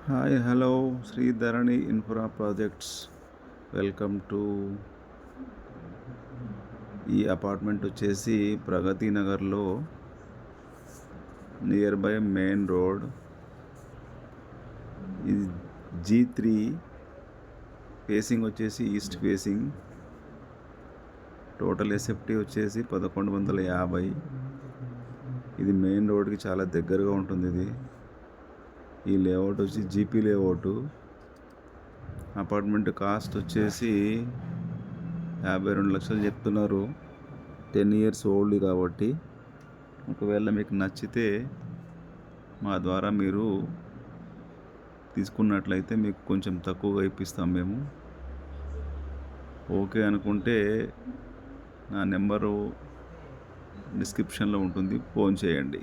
Hi hello Sridharani infra projects. Welcome to ఈ apartment వచ్చేసి ప్రగతి నగర్లో నియర్ బై మెయిన్ రోడ్. ఇది G3 ఫేసింగ్ వచ్చేసి ఈస్ట్ ఫేసింగ్. టోటల్ ఎస్ఎఫ్టీ వచ్చేసి 1150. ఇది మెయిన్ రోడ్కి చాలా దగ్గరగా ఉంటుంది. ఈ లేఅవుట్ వచ్చి జీపీ లేఅవుట్. అపార్ట్మెంట్ కాస్ట్ వచ్చేసి 52 లక్షలు చెప్తున్నారు. 10 years ఓల్డ్ కాబట్టి ఒకవేళ మీకు నచ్చితే మా ద్వారా మీరు తీసుకున్నట్లయితే మీకు కొంచెం తక్కువగా ఇప్పిస్తాం మేము. ఓకే అనుకుంటే నా నెంబరు డిస్క్రిప్షన్లో ఉంటుంది, ఫోన్ చేయండి.